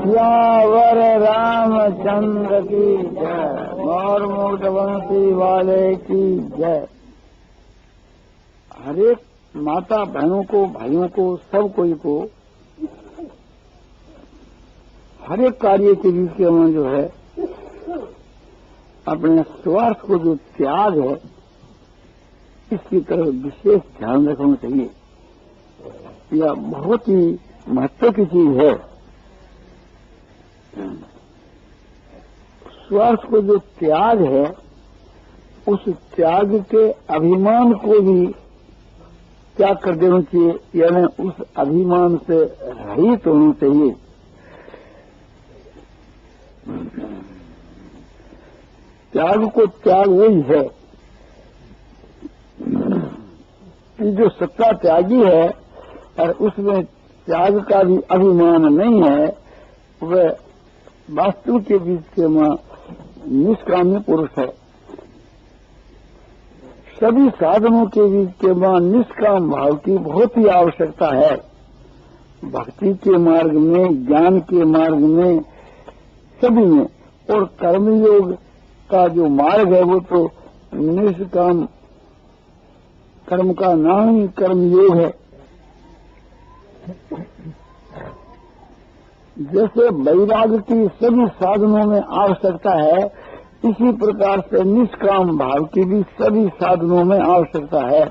सियावर रामचंद्र की जय। और मोटवंशी वाले की जय। हरेक माता बहनों को, भाइयों को, सब कोई को हरेक कार्य के बीच में जो है अपने स्वार्थ को जो त्याग है इसकी तरफ विशेष ध्यान रखना चाहिए। यह बहुत ही महत्व की चीज है। स्वार्थ को जो त्याग है उस त्याग के अभिमान को भी त्याग कर देना चाहिए, यानी उस अभिमान से रहित होना चाहिए। त्याग को त्याग वही है कि जो सत्ता त्यागी है और उसमें त्याग का भी अभिमान नहीं है, वह वास्तु के बीच के निष्काम्य पुरुष है। सभी साधनों के बीच के निष्काम भाव की बहुत ही आवश्यकता है। भक्ति के मार्ग में, ज्ञान के मार्ग में, सभी में। और कर्मयोग का जो मार्ग है वो तो निष्काम कर्म का नाम ही कर्मयोग है। जैसे वैराग्य की सभी साधनों में आवश्यकता है, इसी प्रकार से निष्काम भाव की भी सभी साधनों में आवश्यकता है।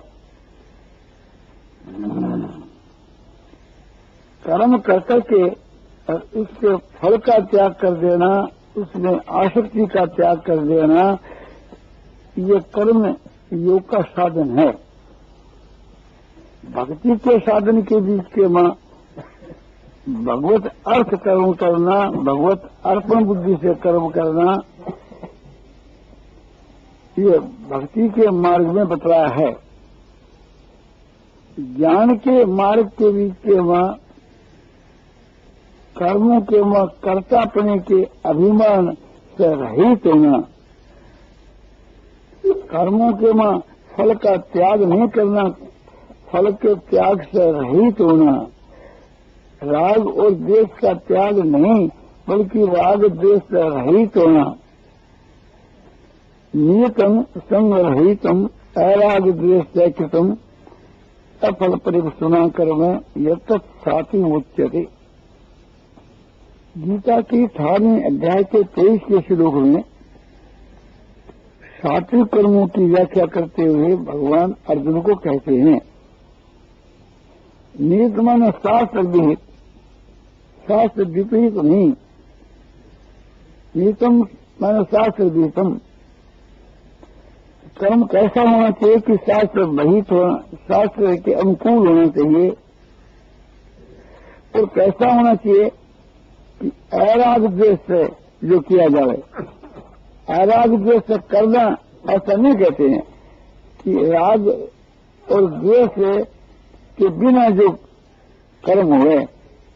कर्म करकर के उसके फल का त्याग कर देना, उसमें आसक्ति का त्याग कर देना, ये कर्म योग का साधन है। भक्ति के साधन के बीच के भगवत अर्थ कर्म करना, भगवत अर्पण बुद्धि से कर्म करना, ये भक्ति के मार्ग में बतलाया है। ज्ञान के मार्ग के बीच के कर्मों के कर्तापने के अभिमान से रहित होना, कर्मों के फल का त्याग नहीं करना, फल के त्याग से रहित होना, राग और द्वेष का त्याग नहीं बल्कि राग द्वेष से रहित होना, नियतम संग रहितम अराग द्वेष कृतम अफल परिवसुना कर्म यत साथी उच्यते। गीता की 18वें अध्याय के 23 के श्लोक में सात्विक कर्मों की व्याख्या करते हुए भगवान अर्जुन को कहते हैं, नियत माने शास्त्र विहित, शास्त्र विपरीत नहीं। नियतम माने शास्त्र विहितम। कर्म कैसा होना चाहिए कि शास्त्र विहित होना, शास्त्र के अनुकूल होना चाहिए। और कैसा होना चाहिए कि अराग द्वेष से जो किया जाए। अराग द्वेष से करना ऐसा नहीं कहते हैं कि राग और द्वेष के बिना जो कर्म हुए,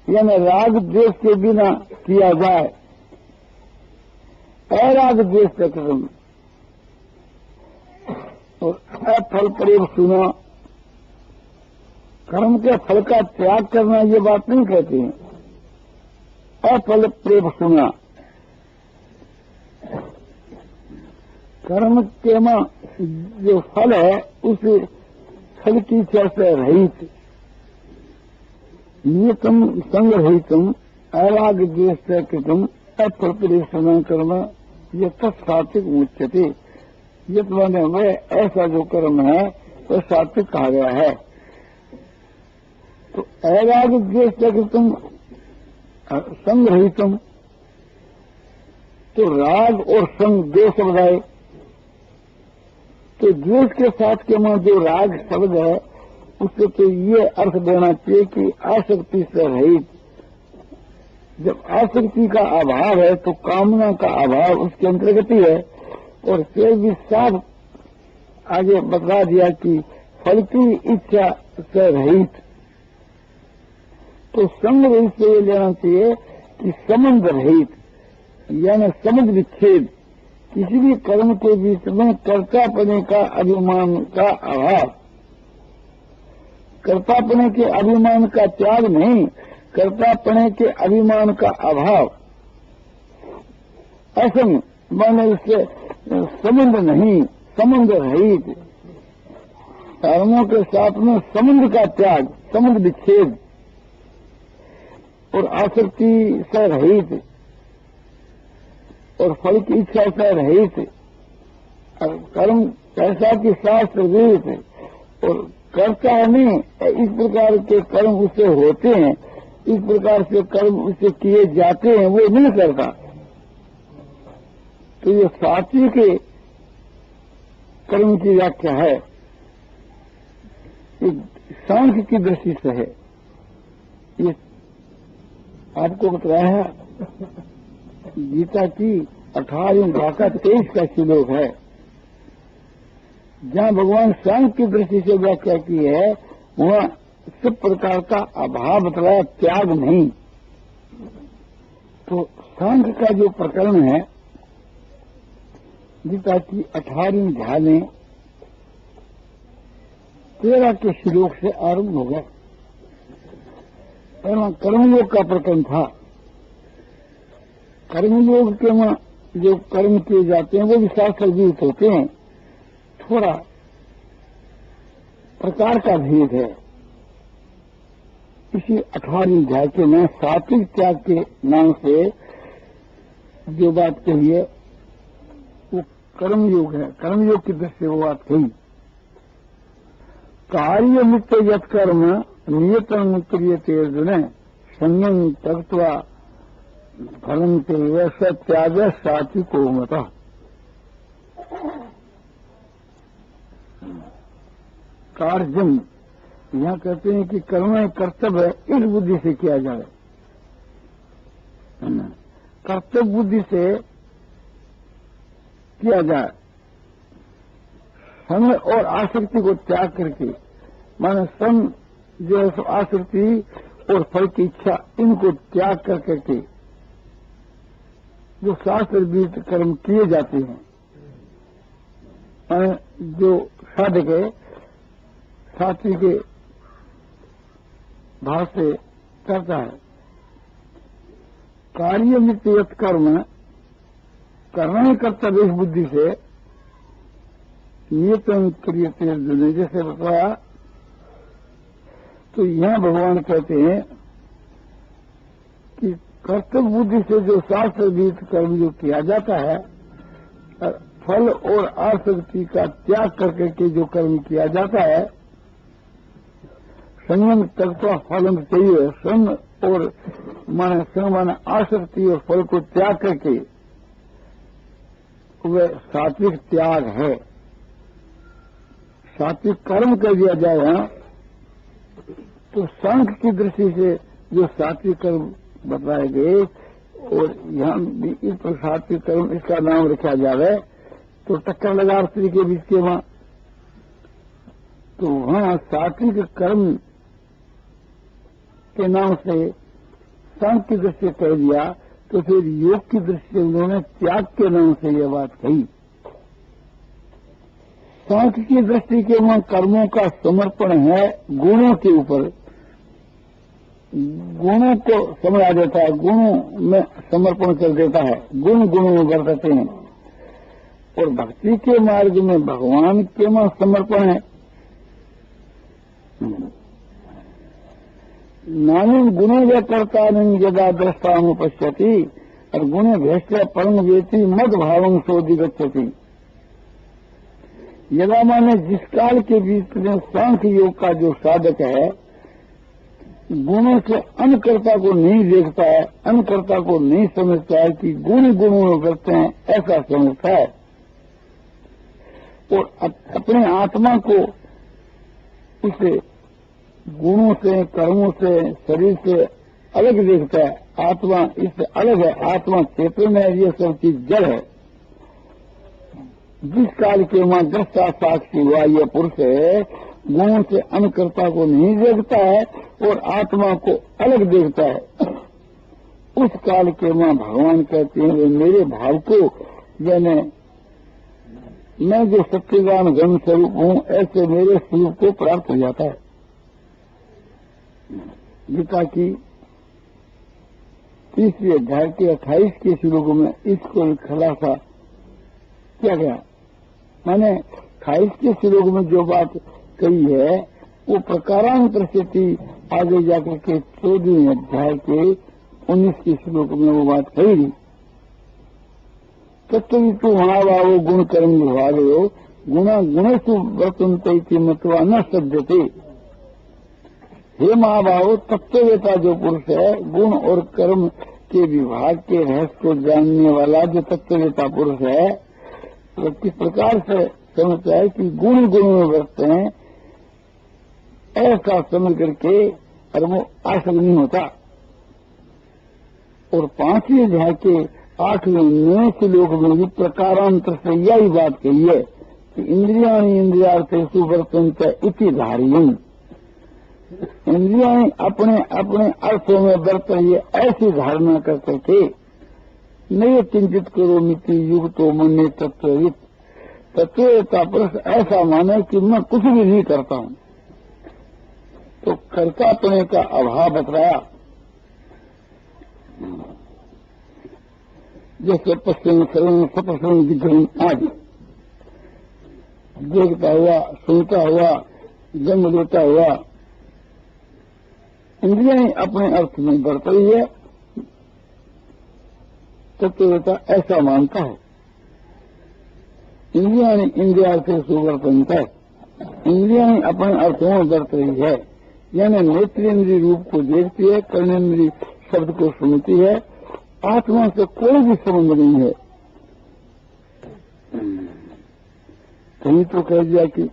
यानी राग द्वेष के बिना किया जाए, अराग द्वेष से कर्म। और अफल प्रेम सुना, कर्म के फल का त्याग करना ये बात नहीं कहते हैं। अफल प्रेम सुना, कर्म के जो फल है उस फल की इच्छा से रहित, नियतम संग्रहितम अराग द्वेष से कृतम अफल प्रेम सुना कर्म ये तत्सात्विक उच्यते। ये माने वह ऐसा जो कर्म है वह सात्विक कहा गया है। तो अराग द्वेष से कृतम संग्रहितम, तो राग और संग दो शब्द आए। तो द्वेष के साथ के जो राग शब्द है उससे तो ये अर्थ देना चाहिए कि आसक्ति से रहित। जब आसक्ति का अभाव है तो कामना का अभाव उसके अंतर्गत ही है। और फिर भी साफ आगे बता दिया कि फल की इच्छा से रहित। तो संग रहित से ये लेना चाहिए कि संबंध रहित, यानी समझ विच्छेद, किसी भी कर्म के बीच में कर्तापने का अभिमान का अभाव, कर्तापने के अभिमान का त्याग नहीं, कर्तापने के अभिमान का अभाव। असंग माने उससे संबंध नहीं, संबंध रहित, कर्मों के साथ में संबंध का त्याग, संबंध विच्छेद और आसक्ति से रहित और फल की इच्छा से रहित। कर्म ऐसा कि शास्त्र विहित है और करता नहीं, इस प्रकार के कर्म उससे होते हैं, इस प्रकार से कर्म उससे किए जाते हैं, वो नहीं करता। तो ये सात्विक कर्म की व्याख्या है, सांख्य की दृष्टि से है। ये आपको बताया गीता की 18वीं भाषा 23 का श्लोक है, जहां भगवान सांख्य की दृष्टि से व्याख्या की है, वहां सब प्रकार का अभाव बताया, त्याग नहीं। तो सांख्य का जो प्रकरण है गीता की 18वीं अध्याय में 13 के श्लोक से आरंभ हो गया। पहला कर्मयोग का प्रकरण था। कर्मयोग के वहां जो कर्म किए जाते हैं वो भी शास्त्र विहित होते हैं, थोड़ा प्रकार का भेद है। इसी 18वीं अध्याय के में सात्विक त्याग के नाम से जो बात कही है वो कर्मयोग है। कर्मयोग की दृष्टि से वो बात कही। कार्य मुक्त यत्कर्म नियतन क्रियते अर्जुन संयम त्यक्त्वा फलम ते त्याग सात्विको मतः। कार्यम यहां कहते हैं कि कर्म कर्तव्य इस बुद्धि से किया जाए, कर्तव्य बुद्धि से किया जाए, समय और आसक्ति को त्याग करके, माने सम जो है आसक्ति और फल की इच्छा इनको त्याग कर करके जो शास्त्र विहित कर्म किए जाते हैं, जो साधक है सात्विक के भाव से करता है। कार्य मित कर्म करना ही कर्तव्य इस बुद्धि से नियतन क्रियते अर्जुन, जैसे बताया। तो यहां भगवान कहते हैं कि कर्तव्य बुद्धि से जो शास्त्र विहित कर्म जो किया जाता है, फल और आसक्ति का त्याग करके के जो कर्म किया जाता है, संयम तत्व फलम चाहिए, सम और माने आसक्ति और फल को त्याग करके वह सात्विक त्याग है। सात्विक कर्म कर दिया जाए यहाँ, तो सांख्य की दृष्टि से जो सात्विक कर्म बताए गए और यहाँ भी इस पर सात्विक कर्म इसका नाम रखा जाए तो टक्कर लगा स्त्री के बीच के वहां। तो वहां सात्विक कर्म के नाम से सांख्य की दृष्टि से कह दिया, तो फिर योग की दृष्टि से उन्होंने त्याग के नाम से यह बात कही। सांख्य की दृष्टि के वहां कर्मों का समर्पण है गुणों के ऊपर, गुणों को समझा देता है, गुणों में समर्पण कर देता है, गुण गुणों में बरतते हैं। और भक्ति के मार्ग में भगवान के वहां समर्पण है। नानी गुणे व कर्ता नहीं यदा दृष्टानुपश्यति और गुणे भ्रष्ट परम वेति मद भावं सोधिगच्छति। यदा माने जिस काल के बीच में सांख्य योग का जो साधक है गुणों से अनकर्ता को नहीं देखता है, अनकर्ता को नहीं समझता है कि गुण गुणों में करते हैं, ऐसा समझता है और अपने आत्मा को उसे गुणों से, कर्मों से, शरीर से अलग देखता है। आत्मा इससे अलग है, आत्मा चेतन है, ये सब चीज जड़ है। जिस काल के मां दृष्टा साक्षी हुआ ये पुरुष है, गुणों से अनकर्ता को नहीं देखता है और आत्मा को अलग देखता है। उस काल के मां भगवान कहते हैं वे मेरे भाव को, यानी मैं जो सत्यज्ञान घन स्वरूप हूं ऐसे मेरे स्वरूप को प्राप्त हो जाता है। गीता की 30वें अध्याय के 28 के श्लोक में इसको खुलासा किया गया। मैंने 28 के श्लोक में जो बात कही है वो प्रकारांतर से थी, आगे जाकर के 14वें अध्याय के 19 के श्लोक में वो बात कही थी। तत्वितु महाभावो गुण कर्म विभागो गुणा गुणेषु वर्तन्ते मत्वा न सज्जते। हे महाभाव, तत्ववेता जो पुरुष है, गुण और कर्म के विभाग के रहस्य को जानने वाला जो तत्ववेता पुरुष है, वो किस प्रकार से समझता है कि गुण गुण में वर्तते हैं, ऐसा समझ करके और वो आसक्त नहीं होता। और 5वें अध्याय के 8वें 9वें श्लोक में भी प्रकारांतर से यही बात कही है कि इंद्रियाणि इंद्रियार्थेषु वर्तन्ते इति धारयन्। इंद्रियां अपने अपने अर्थों में बरत रही है, ऐसी धारणा कर करके नये किंचित करो मिति युक्तो मन्ये तत्वविद। तत्ववेता पुरुष ऐसा माने कि मैं कुछ भी नहीं करता हूं, तो कर्तापने का अभाव बतलाया। जैसे पश्चिम श्रवण सपश्रवण विग्रहण आदि देखता हुआ, सुनता हुआ, जन्म लेता हुआ, इंद्रियां अपने अर्थ में बरत रही है, तत्ववेता ऐसा मानता है। इंद्रियां इंद्रियार्थेषु वर्तन्ते, इंद्रियां अपने अर्थों में बरत रही है, यानी नेत्रेंद्रिय रूप को देखती है, कर्णेंद्रिय शब्द को सुनती है, आत्मा से कोई भी संबंध नहीं है। कहीं तो कह दिया कि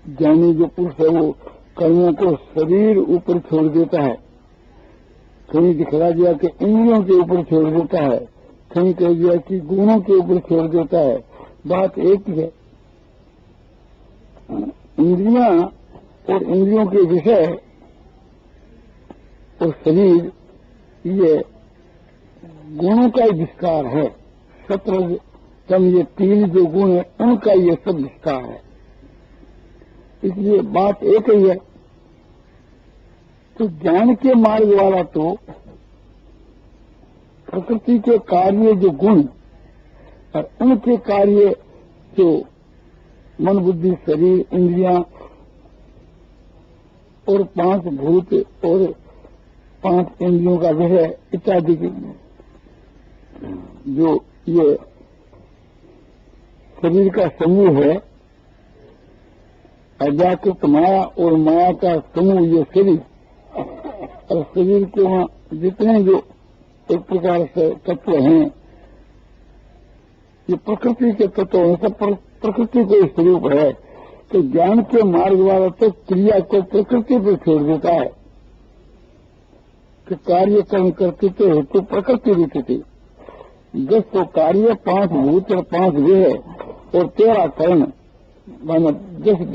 ज्ञानी जो पुरुष है वो कर्मों को शरीर ऊपर छोड़ देता है, कहीं दिखला दिया कि इंद्रियों के ऊपर छोड़ देता है, कहीं कह दिया कि गुणों के ऊपर छोड़ देता है। बात एक ही है, इंद्रियां और इंद्रियों के विषय और शरीर ये गुणों का ही विस्तार है। 17 तम ये 3 जो गुण है उनका ये सब विस्तार है, इसलिए बात एक ही है। तो ज्ञान के मार्ग वाला तो प्रकृति के कार्य जो गुण और उनके कार्य जो मन बुद्धि शरीर इंद्रियां और 5 भूत और 5 इंद्रियों का विषय इत्यादि जो ये शरीर का समूह है, अव्याकृत माया और माया का समूह ये शरीर, और शरीर के वहां जितने जो एक प्रकार से तत्व हैं ये प्रकृति के तत्व हैं, सब प्रकृति को स्वरूप है। तो ज्ञान के मार्ग वाला तो क्रिया को प्रकृति पर छोड़ देता है कि कार्य कर्म करते तो हेतु प्रकृति रूप थी। जब तो कार्य 5 भूत और 5 देह और 13 कर्ण, माना 10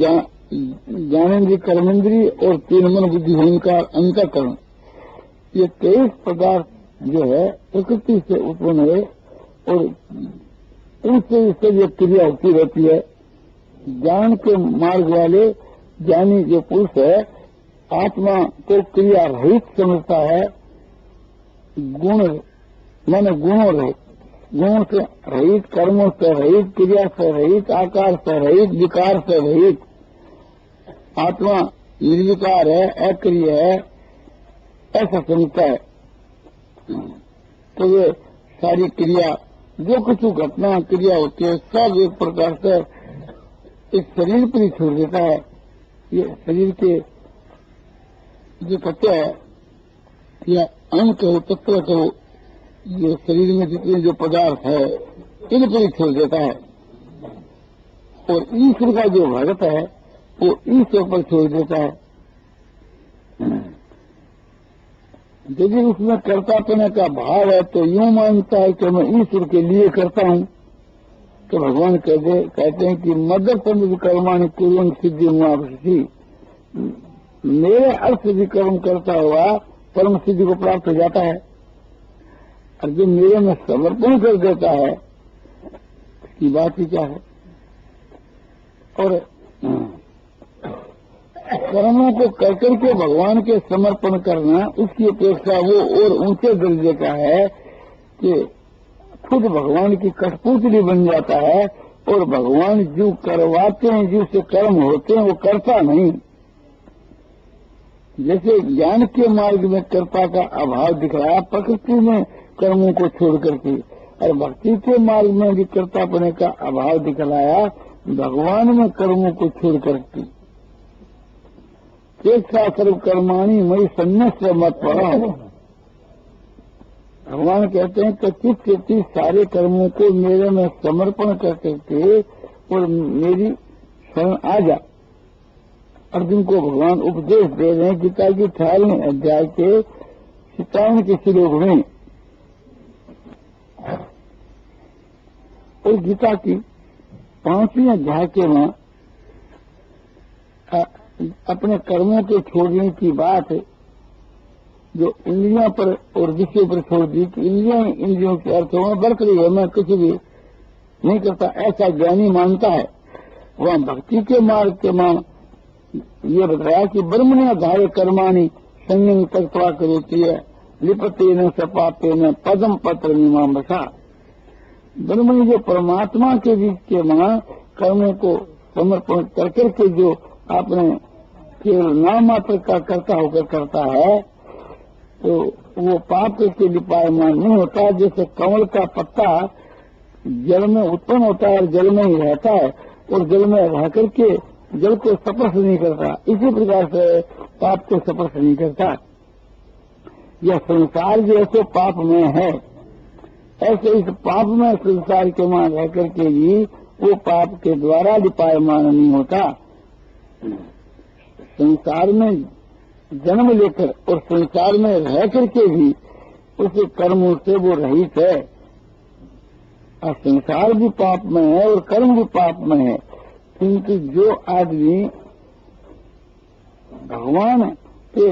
ज्ञानेन्द्रीय कर्मेंद्रीय और 3 मन बुद्धि अहंकार अंतःकरण, ये 23 पदार्थ जो है प्रकृति से उत्पन्न है और उनसे इससे ये क्रिया होती रहती है। ज्ञान के मार्ग वाले ज्ञानी जो पुरुष है आत्मा को क्रिया रहित समझता है, गुण माने गुणों रहित, गुणों से रहित, कर्मों से रहित, क्रिया से रहित, आकार से रहित, विकार से रहित। आत्मा निर्विकार है, अक्रिय है, ऐसा समझता है। तो ये सारी क्रिया जो कुछ घटना क्रिया होती है सब एक प्रकार से इस शरीर पर ही छोड़ देता है। ये शरीर के जो तत्व है या अंग कहो तत्व कहो, ये शरीर में जितने जो पदार्थ है इन पर ही छोड़ देता है। और ईश्वर का जो भगत है वो ईश्वर पर छोड़ देता है। यदि उसमें कर्तापने का भाव है तो यूं मानता है कि मैं ईश्वर के लिए करता हूं, तो भगवान कहते हैं कि मदद कर्माणि कुर्वन् सिद्धि मुआपसी, मेरे अर्थ भी कर्म करता हुआ परम सिद्धि को प्राप्त हो जाता है। और जो मेरे में समर्पण कर देता है उसकी बात ही क्या है। और कर्मों को कर करके भगवान के समर्पण करना, उसकी अपेक्षा वो और ऊंचे दर्जे का है कि खुद भगवान की कठपुतली बन जाता है और भगवान जो करवाते हैं, जिससे कर्म होते हैं, वो करता नहीं। जैसे ज्ञान के मार्ग में कर्ता का अभाव दिख रहा है प्रकृति में कर्मों को छोड़ करके, और भक्ति के मार्ग में भी कर्तापने का अभाव दिखलाया भगवान में कर्मों को छोड़ करके। चेक्षा सर्व कर्माणी मई संन्यास मत पड़ा। भगवान कहते हैं कि चित्त सारे कर्मों को मेरे में समर्पण कर करके और मेरी शरण आ जा। अर्जुन को भगवान उपदेश दे रहे हैं गीता की 18वें अध्याय के 57 के श्लोक में। और गीता की 5वें अध्याय के में अपने कर्मों के छोड़ने की बात जो इंद्रियों पर और विषय पर छोड़ दी कि इंद्रियों के अर्थों में बरत रही है, मैं कुछ भी नहीं करता, ऐसा ज्ञानी मानता है। वह भक्ति के मार्ग के मान ये बताया कि ब्रह्मण्य धारे कर्माणी संयम तत्वा करोती है लिपते न सपाते न पदम पत्र मीमांसा। ब्रह्मण्य जो परमात्मा के बीच के मान कर्मों को समर्पण कर करके जो आपने केवल नाम मात्र का कर्ता होकर करता है, तो वो पाप के लिपायमान नहीं होता। जैसे कमल का पत्ता जल में उत्पन्न होता है और जल में ही रहता है, और जल में रह करके जल को स्पर्श नहीं करता, इसी प्रकार से पाप को स्पर्श नहीं करता। यह संसार जैसे पाप में है, ऐसे इस पाप में संसार के मान रह करके भी वो पाप के द्वारा लिपायमान नहीं होता। संसार में जन्म लेकर और संसार में रह करके भी उस कर्मों से वो रहित है। और संसार भी पाप में है और कर्म भी पाप में है, किंतु जो आदमी भगवान के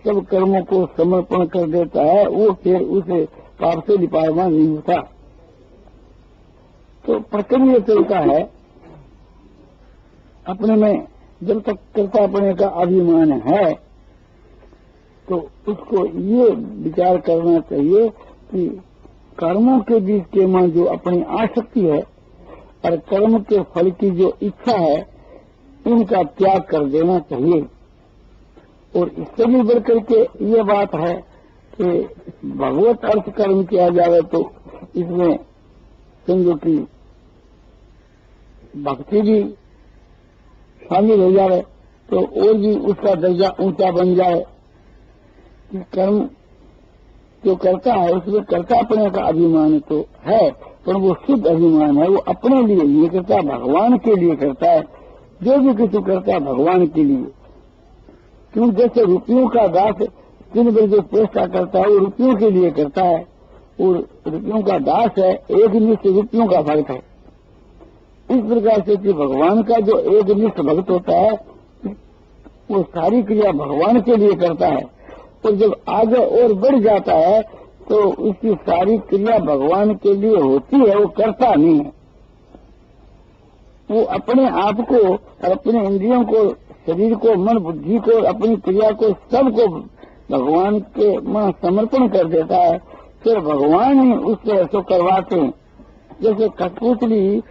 सब कर्मों को समर्पण कर देता है वो फिर उसे पाप से लिपायमान नहीं होता। तो प्रक्रिया चलता है अपने में। जब तक कर्तापने का अभिमान है तो उसको ये विचार करना चाहिए कि कर्मों के बीच के में जो अपनी आसक्ति है और कर्म के फल की जो इच्छा है, इनका त्याग कर देना चाहिए। और इससे भी बढ़कर के ये बात है कि भगवत अर्थ कर्म किया जाए तो इसमें समझो कि भक्ति भी शामिल हो जाए तो और भी उसका दर्जा ऊंचा बन जाए। कि कर्म जो करता है उसमें कर्तापने का अभिमान तो है, पर वो शुद्ध अभिमान है, वो अपने लिए नहीं करता, भगवान के लिए करता है। जो भी कुछ करता है भगवान के लिए। क्यों जैसे रुपयों का दास दिन भर जो चेष्टा करता है वो रुपयों के लिए करता है, और रुपयों का दास है, एक निष्ठ रुपयों का भक्त है। इस प्रकार से कि भगवान का जो एक निष्ठ भक्त होता है वो सारी क्रिया भगवान के लिए करता है, और जब आगे और बढ़ जाता है तो उसकी सारी क्रिया भगवान के लिए होती है, वो करता नहीं है। वो अपने आप को और अपने इंद्रियों को, शरीर को, मन बुद्धि को, अपनी क्रिया को, सबको भगवान के में समर्पण कर देता है। फिर भगवान ही उससे ऐसा करवाते हैं। जैसे कठपुतली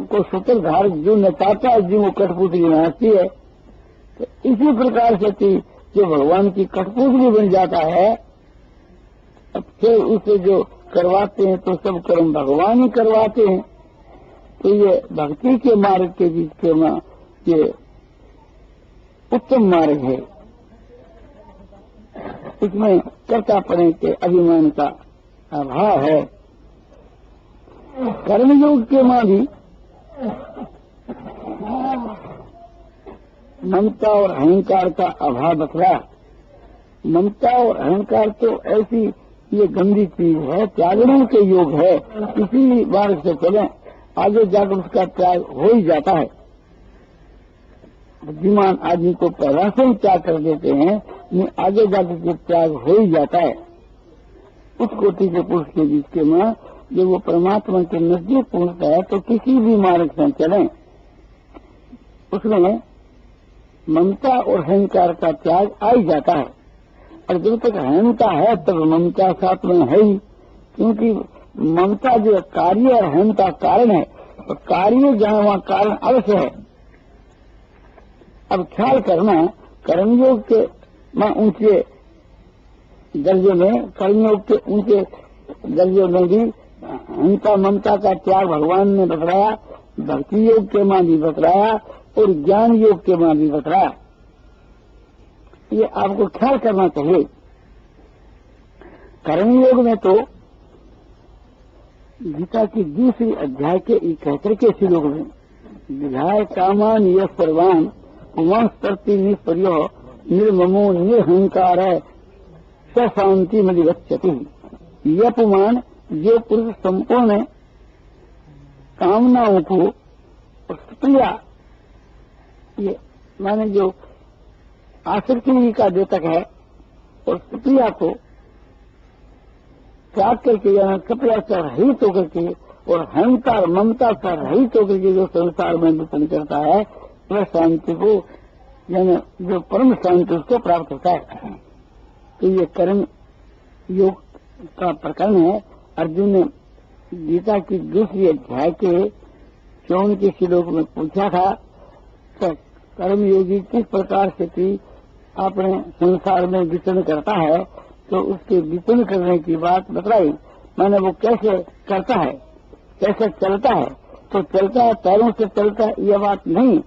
को सूत्रधार जो नचाता है, जो वो कठपुतली नाचती है, तो इसी प्रकार से कि जो भगवान की कठपुतली बन जाता है, अब फिर उसे जो करवाते हैं तो सब कर्म भगवान ही करवाते हैं। तो ये भक्ति के मार्ग के बीच के ये उत्तम मार्ग है। इसमें कर्तापने के अभिमान का अभाव है। कर्मयोग के मां भी ममता और अहंकार का अभाव बतला। ममता और अहंकार तो ऐसी ये गंदी चीज है, त्यागने के योग है। किसी मार्ग से चलें आगे जाकर उसका त्याग हो ही जाता है। बुद्धिमान आदमी को पहला से ही त्याग कर देते हैं, आगे जाकर के त्याग हो ही जाता है। उस कोटि के पुरुष के बीच के मां जब वो परमात्मा के नजदीक पहुंचता है तो किसी भी मार्ग से चलें उसमें ममता और अहंकार का त्याग आ ही जाता है। और जब तक अहंता है तब ममता साथ में है ही, क्योंकि ममता जो कार्य और अहंता कारण है, तो कार्य जहां वहां कारण अवश्य है। अब ख्याल करना, कर्मयोग के ऊंचे दर्जे में, कर्मयोग के ऊंचे दर्जे में भी अहंता ममता का त्याग भगवान ने बतलाया, भक्ति योग के मां भी बतलाया और ज्ञान योग के मां भी बतलाया। ये आपको ख्याल करना चाहिए। कर्मयोग में तो गीता की दूसरी अध्याय के 71 के श्लोक में विधाय कामान यह सर्वान पुमांस प्रति निष्पर्यो निर्ममो निरहंकार शांति मधिगच्छति। यह अपमान जो पुरुष संपूर्ण कामनाओं को और प्रिया, ये माने जो आसक्ति का द्योतक है, और प्रिया को त्याग करके या कपड़ा से रहित होकर के और अहंकार ममता से रहित होकर के जो संसार में विचरण करता है वह शांति को, यानी जो परम शांति उसको प्राप्त होता है। तो ये कर्म योग का प्रकरण है। अर्जुन ने गीता की दूसरी अध्याय के 54 के श्लोक में पूछा था कि कर्मयोगी किस प्रकार से कि अपने संसार में विचरण करता है, तो उसके विचरण करने की बात बतलाई। मैंने वो कैसे करता है, कैसे चलता है, तो चलता है पैरों से चलता है यह बात नहीं।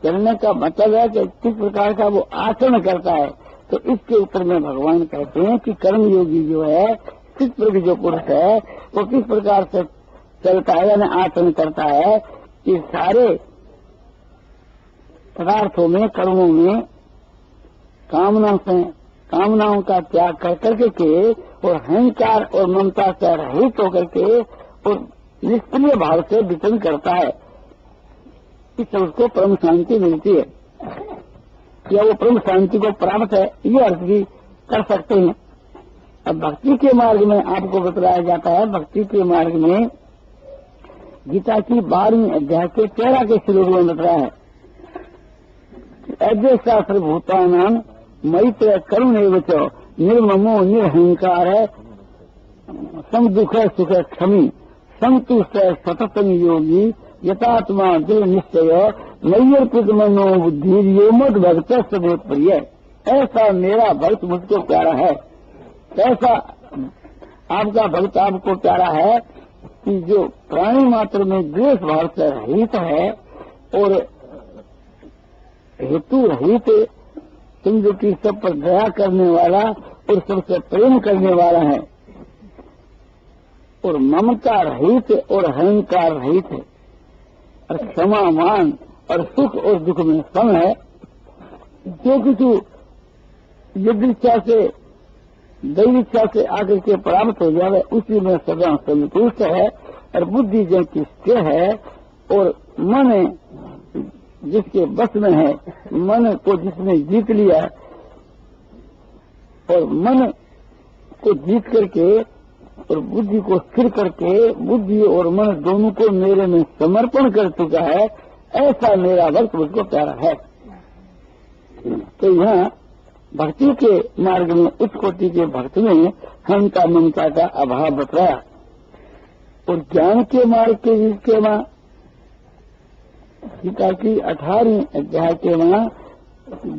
चलने का मतलब है कि किस प्रकार का वो आचरण करता है। तो इसके उत्तर में भगवान कहते हैं कि कर्मयोगी जो है, किस प्रकार जो पुरुष है वो किस प्रकार से चलता है यानी आचरण करता है कि सारे पदार्थों में, कर्मों में कामनाओं का त्याग कर करके के और अहंकार और ममता से रहित होकर के और निष्क्रिय भाव से विचरण करता है, इससे उसको परम शांति मिलती है या वो परम शांति को प्राप्त है, ये अर्थ भी कर सकते हैं। अब भक्ति के मार्ग में आपको बतलाया जाता है, भक्ति के मार्ग में गीता की 12वीं अध्याय के 13 के श्लोक में बतलाया है, अद्य शास्त्र भूतानाम मैत्र करुण एवं निर्ममो निरहंकार सम दुख सुख क्षमी संतुष्ट सततम योगी यथात्मा दृढ़ निश्चय नैयर्पित मनो बुद्धि यो मद भक्त सबूत प्रिय। ऐसा मेरा भक्त मुझको प्यारा है, ऐसा आपका भक्त आपको प्यारा है कि जो प्राणी मात्र में द्वेष भाव से रहित है और हेतु रहित, समझो कि सब पर दया करने वाला और सबसे प्रेम करने वाला है और ममता रहित और अहंकार रहित है और क्षमामान और सुख और दुख में सम है। जो किसी युद्ध इच्छा से दैव इच्छा से आकर के प्राप्त हो जाए उसी में सदा संतुष्ट है और बुद्धि जो कि स्थिर है और मन जिसके बस में है, मन को जिसने जीत लिया और मन को जीत करके और बुद्धि को स्थिर करके बुद्धि और मन दोनों को मेरे में समर्पण कर चुका है, ऐसा मेरा भक्त मुझको प्यारा है। तो यहाँ भक्ति के मार्ग में उच्च कोटि के भक्त में अहंता ममता का अभाव बतलाया और ज्ञान के मार्ग के जिसके मां गीता की 18वीं अध्याय के मां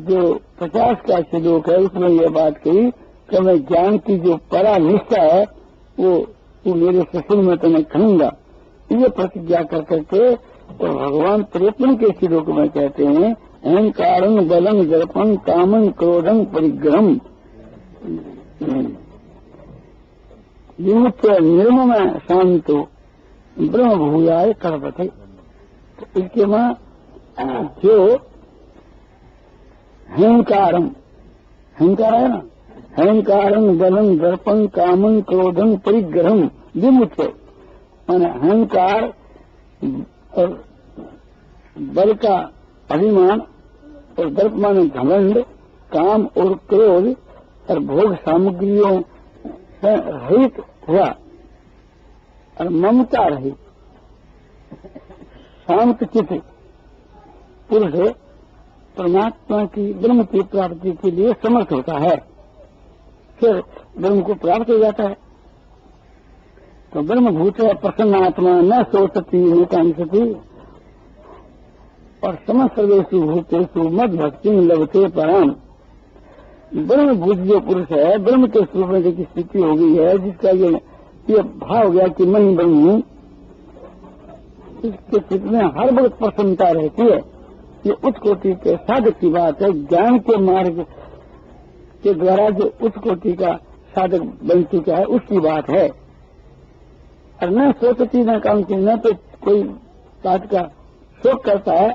जो 50 का श्लोक है उसमें यह बात कही कि मैं ज्ञान की जो परा निष्ठा है वो तू मेरे ससुर में तुम्हें कहूंगा, ये प्रतिज्ञा कर करके और भगवान 53 के श्लोक में कहते हैं अहंकारं बलं दर्पं कामं क्रोधं परिग्रहं विमुच्य निर्मम शांतो ब्रह्म भूयाय कल्पते। तो इसके मां जो अहंकार है ना, अहंकारं बलं दर्पं कामं क्रोधं परिग्रहं विमुच्य। माने अहंकार और बल का अभिमान और दर्प माने घमंड, काम और क्रोध और भोग सामग्रियों से रहित हुआ और ममता रहित शांत चित्त पुरुष परमात्मा की ब्रह्म की प्राप्ति के लिए समर्थ होता है, फिर ब्रह्म को प्राप्त हो जाता है। तो ब्रह्मभूत है प्रसन्न आत्मा न सोचती न कांक्षती और समस्त सर्वेषु भूतेषु मद भक्ति लभते पराम। ब्रह्मभूत जो पुरुष है, ब्रह्म के स्वरूप में की स्थिति हो गई है, जिसका ये भाव हो गया कि मैं ही ब्रह्म हूँ, इसके चित्त में हर वक्त प्रसन्नता रहती है। ये उच्च कोटि के साधक की बात है। ज्ञान के मार्ग के द्वारा जो उच्च कोटि का साधक बन चुका है उसकी बात है। और न सोचती न कांक्षती, न तो कोई बात का शोक करता है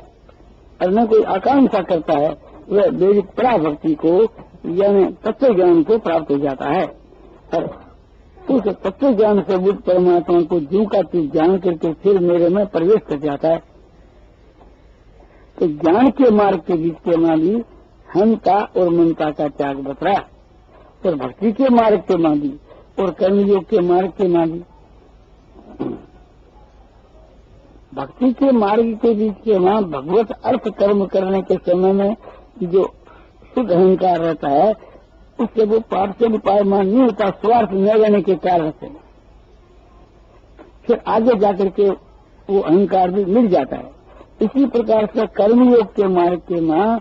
और न कोई आकांक्षा करता है, वह मेरी पराभक्ति को यानी तत्व ज्ञान को प्राप्त हो जाता है। और उस तत्व ज्ञान से बुद्ध परमात्मा को जीव का चीज जान करके फिर मेरे में प्रवेश कर जाता है। तो ज्ञान के मार्ग के बीच के माली हंता और ममता का त्याग बतरा, और भक्ति के मार्ग के माली और कर्मयोग के मार्ग के माली। भक्ति के मार्ग के बीच के वहां भगवत अर्थ कर्म करने के समय में जो शुद्ध अहंकार रहता है, उससे वो पाप से भी पायमान नहीं होता, स्वार्थ न रहने के कारण से। फिर आगे जाकर के वो अहंकार भी मिल जाता है। इसी प्रकार से कर्मयोग के मार्ग के मां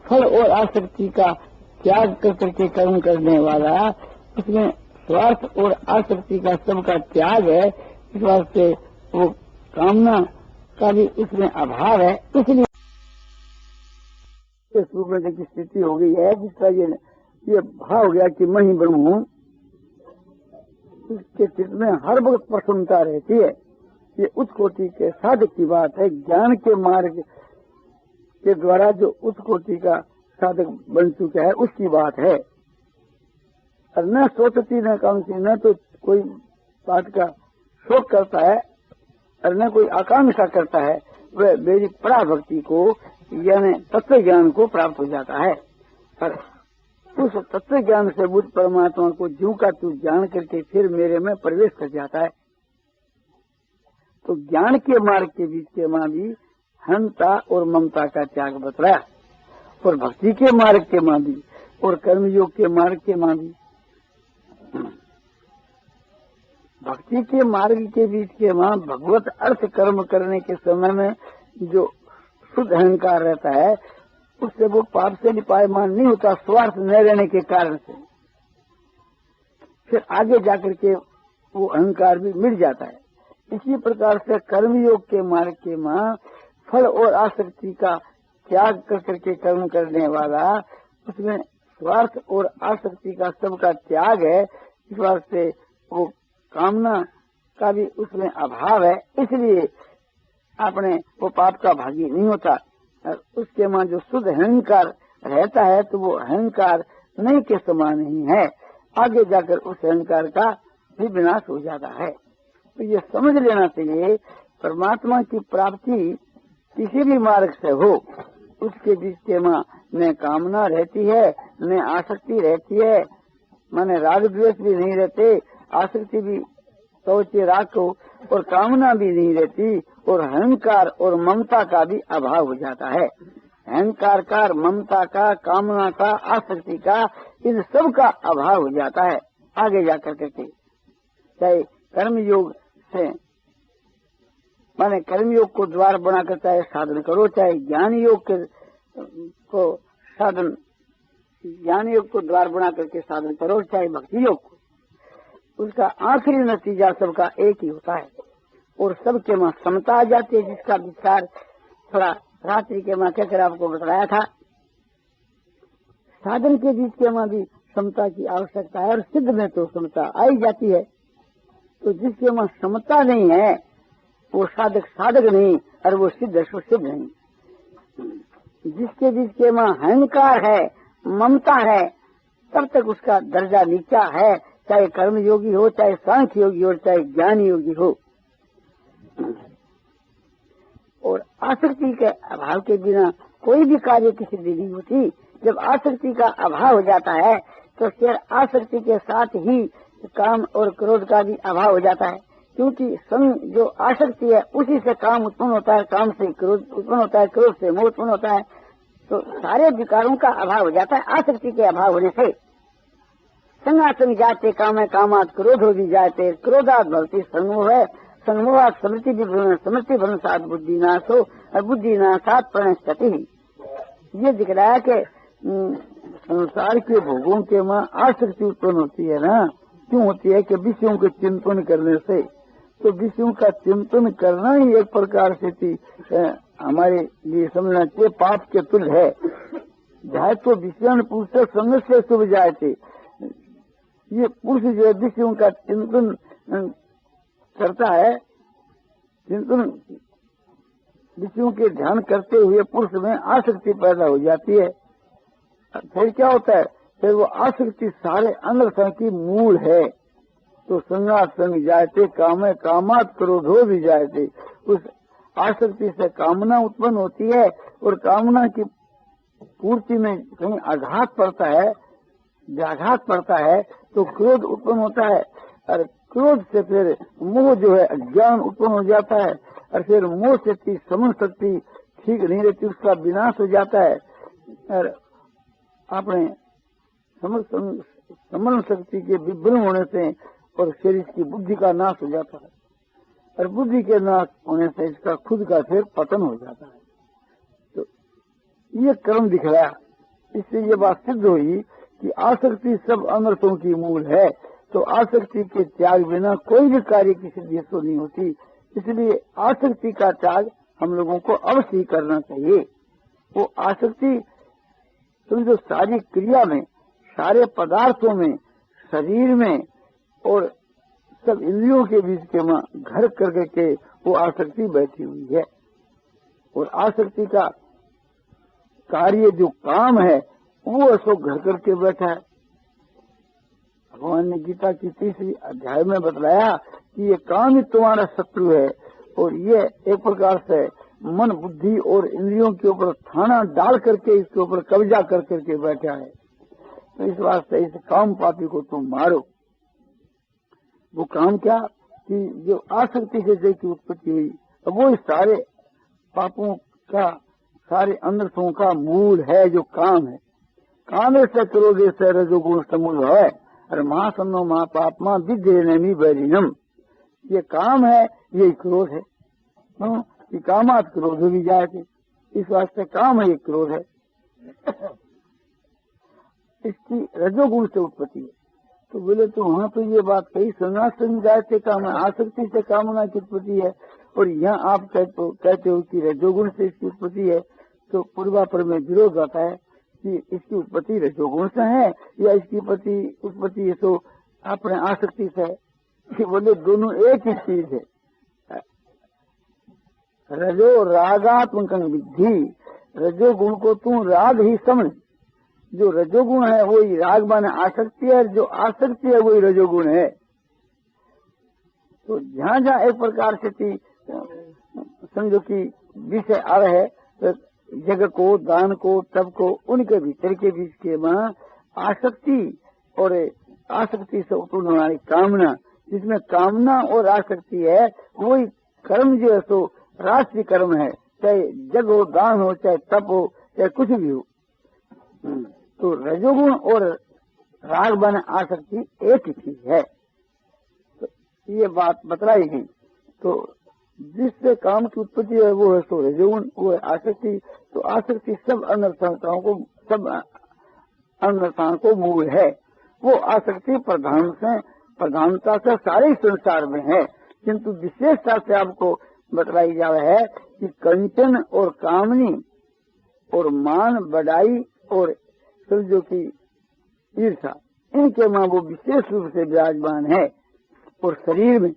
फल और आसक्ति का त्याग करके कर्म करने वाला, उसमें स्वार्थ और आसक्ति का सबका त्याग है। इस वास्ते वो कामना का भी उसमें अभाव है। इसलिए स्वरूप में की स्थिति हो गई है, जिसका ये भाव हो गया कि मैं ही ब्रह्म हूँ, इसके चित्त में हर वक्त प्रसन्नता रहती है। ये उच्च कोटि के साधक की बात है। ज्ञान के मार्ग के द्वारा जो उच्च कोटि का साधक बन चुका है उसकी बात है। और न सोचती न कांक्षती, न तो कोई बात का शोक करता है और न कोई आकांक्षा करता है, वह मेरी पराभक्ति को यानी तत्व ज्ञान को प्राप्त हो जाता है। और उस तत्व ज्ञान से बुद्ध परमात्मा को जीव का तू जान करके फिर मेरे में प्रवेश कर जाता है। तो ज्ञान के मार्ग के बीच के मां भी हंता और ममता का त्याग बतलाया, और भक्ति के मार्ग के मां भी और कर्मयोग के मार्ग के मां भी। भक्ति के मार्ग के बीच के मां भगवत अर्थ कर्म करने के समय में जो शुद्ध अहंकार रहता है, उससे वो पाप से भी पायमान नहीं होता, स्वार्थ न रहने के कारण से। फिर आगे जाकर के वो अहंकार भी मिट जाता है। इसी प्रकार से कर्मयोग के मार्ग के मां फल और आसक्ति का त्याग करके कर्म करने वाला, उसमें स्वार्थ और आसक्ति का सबका त्याग है। इस वास्ते वो कामना का भी उसमें अभाव है, इसलिए अपने वो पाप का भागी नहीं होता। और उसके मां जो शुद्ध अहंकार रहता है, तो वो अहंकार नहीं के समान ही है। आगे जाकर उस अहंकार का भी विनाश हो जाता है। तो ये समझ लेना चाहिए, परमात्मा की प्राप्ति किसी भी मार्ग से हो, उसके बीच के मां न कामना रहती है, न आसक्ति रहती है, माने राग द्वेष भी नहीं रहते, आसक्ति भी सोचे राग को, और कामना भी नहीं रहती, और अहंकार और ममता का भी अभाव हो जाता है। अहंकार का, ममता का, कामना का, आसक्ति का, इन सब का अभाव हो जाता है आगे जाकर के। चाहे कर्मयोग से माने कर्मयोग को द्वार बनाकर चाहे साधन करो, चाहे ज्ञान योग को साधन, ज्ञान योग को द्वार बना करके साधन करो, चाहे भक्ति योग को, उसका आखिरी नतीजा सबका एक ही होता है। और सबके मां समता आ जाती है, जिसका विस्तार थोड़ा रात्रि के मां कहकर आपको बताया था। साधन के बीच के मां भी समता की आवश्यकता है, और सिद्ध में तो समता आई जाती है। तो जिसके मां समता नहीं है, वो साधक साधक नहीं, और वो सिद्ध सिद्ध नहीं। जिसके बीच के मां अहंकार है, ममता है, तब तक उसका दर्जा नीचा है, चाहे कर्म योगी हो, चाहे सांख्य योगी हो, चाहे ज्ञान योगी हो। और आसक्ति के अभाव के बिना कोई भी कार्य की सिद्धि नहीं होती। जब आसक्ति का अभाव हो जाता है तो फिर आसक्ति के साथ ही काम और क्रोध का भी अभाव हो जाता है, क्योंकि संग जो आसक्ति है उसी से काम उत्पन्न होता है, काम से क्रोध उत्पन्न होता है, क्रोध से मोह उत्पन्न होता है। तो सारे विकारों का अभाव हो जाता है आसक्ति के अभाव होने से। संगासंग जाते काम है, कामात क्रोधो भी जाते, क्रोधात भक्ति संगमोह है, संगमोहात स्मृति विभ्रमण, स्मृति भ्रंशात बुद्धि नाश हो, और बुद्धि नाशात प्रणश्यति। ये दिख रहा है कि संसार के भोगों के में आसक्ति उत्पन्न होती है ना। क्यों होती है? कि विषयों के चिंतन करने से। तो विषयों का चिंतन करना ही एक प्रकार से हमारे लिए समझना चाहिए पाप के तुल्य है। जाए तो विषय पुरुष संग से शुभ जाए थे। ये पुरुष जो विषयों का चिंतन करता है, चिंतन विषयों के ध्यान करते हुए पुरुष में आसक्ति पैदा हो जाती है। फिर क्या होता है? फिर वो आसक्ति सारे अनर्थों की मूल है। तो संगात संग जायते, कामे कामात क्रोधो भी जायते। उस आसक्ति से कामना उत्पन्न होती है और कामना की पूर्ति में कहीं आघात पड़ता है, व्याघात पड़ता है तो क्रोध उत्पन्न होता है। और क्रोध से फिर मोह जो है अज्ञान उत्पन्न हो जाता है, और फिर मोह से समझ शक्ति ठीक नहीं रहती, उसका विनाश हो जाता है। और अपने समझ शक्ति के विभ्रम होने से और शरीर की बुद्धि का नाश हो जाता है, और बुद्धि के नाश होने से इसका खुद का फिर पतन हो जाता है। तो ये क्रम दिख रहा है। इससे ये बात सिद्ध हुई कि आसक्ति सब अनर्थों की मूल है। तो आसक्ति के त्याग बिना कोई भी कार्य की सिद्धि तो नहीं होती। इसलिए आसक्ति का त्याग हम लोगों को अवश्य करना चाहिए। वो आसक्ति समझो सारी क्रिया में, सारे पदार्थों में, शरीर में और सब इंद्रियों के बीच के में घर करके वो आसक्ति बैठी हुई है। और आसक्ति का कार्य जो काम है वो ऐसो घर करके बैठा है। भगवान ने गीता की 3री अध्याय में बतलाया कि ये काम ही तुम्हारा शत्रु है, और ये एक प्रकार से मन बुद्धि और इंद्रियों के ऊपर थाना डाल करके इसके ऊपर कब्जा कर करके बैठा है। तो इस वास्ते इस काम पापी को तुम मारो। वो काम क्या कि जो आसक्ति से जय की उत्पत्ति हुई, अब वो सारे पापों का, सारे अनर्थों का मूल है जो काम है। काम से क्रोध से रजोगुण समूल है, और महासन्नो महापापमा विद्येनमी बैरिनम। ये काम है, ये क्रोध है। कि कामात क्रोध भी जाए थे, इस वास्ते काम है, ये क्रोध है। इसकी रजोगुण से उत्पत्ति है। तो बोले तो वहाँ तो ये बात कही संग जाए थे काम, आसक्ति से कामना की उत्पत्ति है, और यहाँ आप कहते हो कि रजोगुण से इसकी उत्पत्ति है। तो पूर्वापर में विरोध आता है कि इसकी उत्पत्ति रजोगुण से है या इसकी उत्पत्ति तो अपने आसक्ति से है। कि बोले दोनों एक ही चीज है। रजो रागात्मक विद्धि, रजोगुण को तू राग ही समझ। जो रजोगुण है वही राग माने आसक्ति है, जो आसक्ति है वही रजोगुण है। तो जहाँ जहाँ एक प्रकार से समझो कि विषय आ रहे है, तो जग को, दान को, तप को, उनके भीतर के बीच के में आसक्ति और आसक्ति से उत्पन्न होने वाली कामना, जिसमें कामना और आसक्ति है वही कर्म जो है सो राष्ट्रीय कर्म है। चाहे जग हो, दान हो, चाहे तप हो, चाहे कुछ भी हो। तो रजोगुण और राग बन आसक्ति एक ही चीज है। तो ये बात बतलाई गई। तो जिससे काम की उत्पत्ति है वो है सो रजोगुण, वो है आसक्ति। तो आसक्ति सब अनर्थों को मूल है। वो आसक्ति प्रधानता से सारे संसार में है, किंतु विशेषता से आपको बतलाई जा रहा है कि कंचन और कामनी और मान बढ़ाई और समझो की ईर्षा, इनके मां वो विशेष रूप से विराजमान है। और शरीर में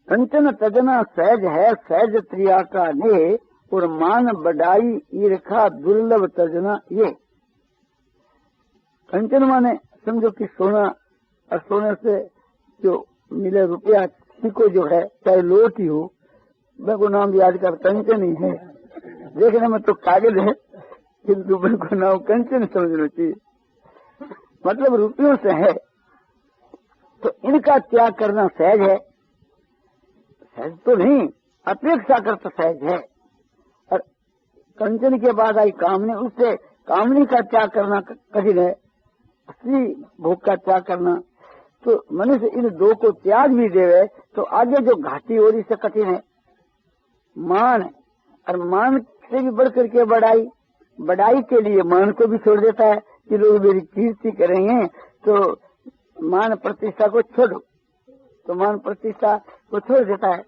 कंचन तजना सहज है, सहज त्रिया का ने, और मान बढ़ाई ईर्षा दुर्लभ तजना ये। कंचन माने समझो कि सोना, और सोने से जो मिले रुपया सिक्को जो है, चाहे लोट ही हो, मैं को नाम याद कर कंचन ही है। देखने में तो कागज है, किंतु मैं को नाम कंचन समझना चाहिए, मतलब रुपयों से है। तो इनका त्याग करना सहज है, सहज तो नहीं, अपेक्षा करता सहज है। और कंचन के बाद आई कामनी, उससे कामनी का त्याग करना कठिन है, स्त्री भोग का त्याग करना। तो मनुष्य इन दो को त्याग भी देवे तो आगे जो घाटी और इससे कठिन है मान, और मान से भी बढ़ करके बढ़ाई, बढ़ाई के लिए मान को भी छोड़ देता है कि लोग मेरी कीर्ति करेंगे, तो मान प्रतिष्ठा को छोड़ो, तो मान प्रतिष्ठा को छोड़ देता है